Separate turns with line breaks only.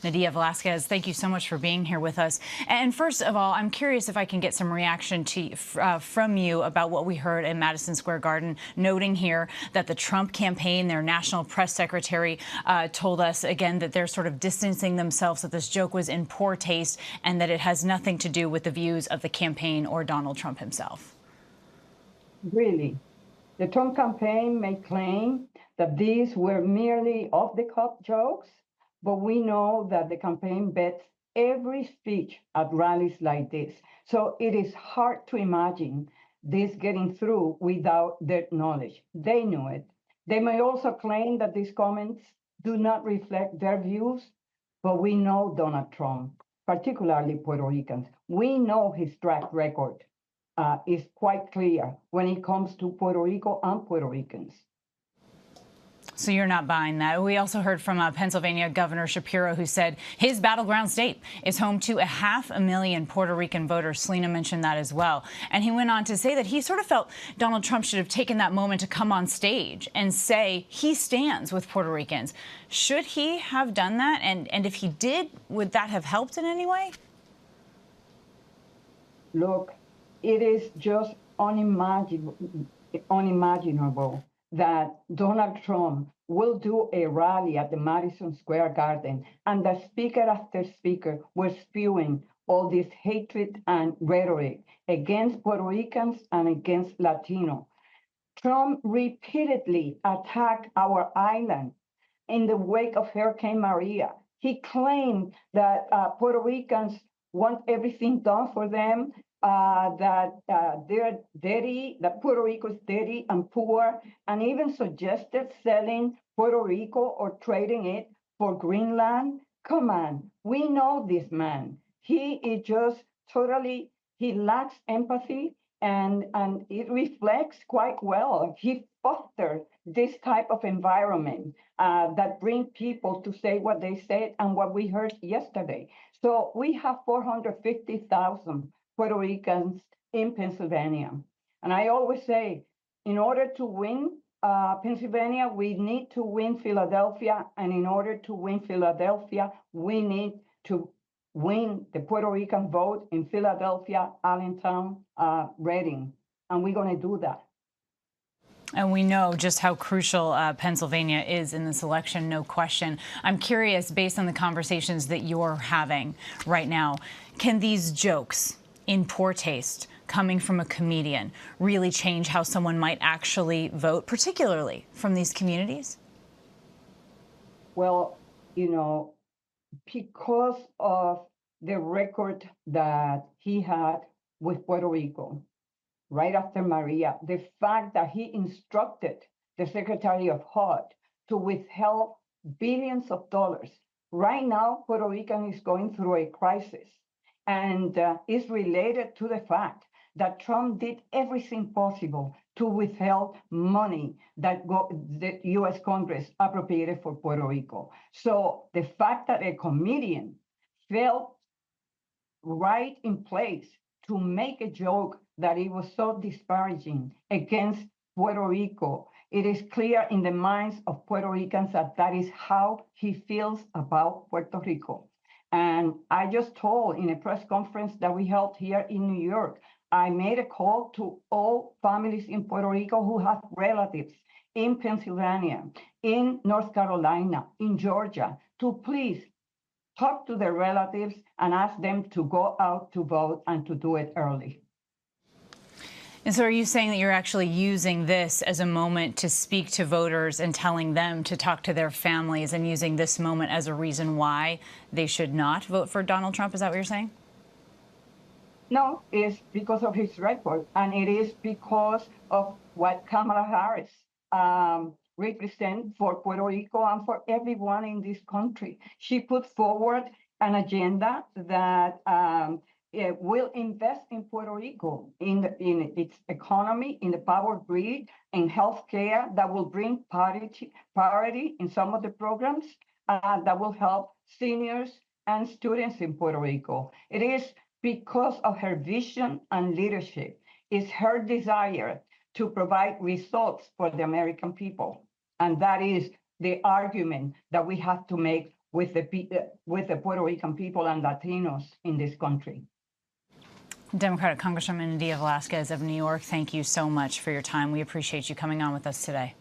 Nadia Velasquez, thank you so much for being here with us. And first of all, I'm curious if I can get some reaction from you about what we heard in Madison Square Garden, noting here that the Trump campaign, their national press secretary, told us again that they're sort of distancing themselves, that this joke was in poor taste and that it has nothing to do with the views of the campaign or Donald Trump himself.
Really, the Trump campaign may claim that these were merely off-the-cuff jokes, but we know that the campaign bets every speech at rallies like this. So it is hard to imagine this getting through without their knowledge. They knew it. They may also claim that these comments do not reflect their views, but we know Donald Trump, particularly Puerto Ricans. We know his track record is quite clear when it comes to Puerto Rico and Puerto Ricans.
So you're not buying that. We also heard from Pennsylvania Governor Shapiro, who said his battleground state is home to 500,000 Puerto Rican voters. Selena mentioned that as well. And he went on to say that he sort of felt Donald Trump should have taken that moment to come on stage and say he stands with Puerto Ricans. Should he have done that? And if he did, would that have helped in any way?
Look, it is just unimaginable that Donald Trump will do a rally at the Madison Square Garden and that speaker after speaker was spewing all this hatred and rhetoric against Puerto Ricans and against Latino. Trump repeatedly attacked our island in the wake of Hurricane Maria. He claimed that Puerto Ricans want everything done for them, that they're dirty, that Puerto Rico is dirty and poor, and even suggested selling Puerto Rico or trading it for Greenland. Come on, we know this man. He is just totally, he lacks empathy, and it reflects quite well. He fostered this type of environment that bring people to say what they said and what we heard yesterday. So we have 450,000 Puerto Ricans in Pennsylvania. And I always say, in order to win Pennsylvania, we need to win Philadelphia. And in order to win Philadelphia, we need to win the Puerto Rican vote in Philadelphia, Allentown, Reading. And we're going to do that.
And we know just how crucial Pennsylvania is in this election, no question. I'm curious, based on the conversations that you're having right now, can these jokes in poor taste coming from a comedian really change how someone might actually vote, particularly from these communities?
Well, you know, because of the record that he had with Puerto Rico right after Maria, the fact that he instructed the Secretary of HUD to withhold billions of dollars. Right now, Puerto Rico is going through a crisis, and is related to the fact that Trump did everything possible to withhold money that the U.S. Congress appropriated for Puerto Rico. So the fact that a comedian felt right in place to make a joke that it was so disparaging against Puerto Rico, it is clear in the minds of Puerto Ricans that that is how he feels about Puerto Rico. And I just told in a press conference that we held here in New York, I made a call to all families in Puerto Rico who have relatives in Pennsylvania, in North Carolina, in Georgia, to please talk to their relatives and ask them to go out to vote and to do it early.
And so are you saying that you're actually using this as a moment to speak to voters and telling them to talk to their families and using this moment as a reason why they should not vote for Donald Trump? Is that what you're saying?
No, it's because of his record, and it is because of what Kamala Harris represents for Puerto Rico and for everyone in this country. She put forward an agenda that will invest in Puerto Rico, in its economy, in the power grid, in healthcare, that will bring parity in some of the programs that will help seniors and students in Puerto Rico. It is because of her vision and leadership. It's her desire to provide results for the American people. And that is the argument that we have to make with the Puerto Rican people and Latinos in this country.
Democratic Congresswoman Nadia Velázquez of New York, thank you so much for your time. We appreciate you coming on with us today.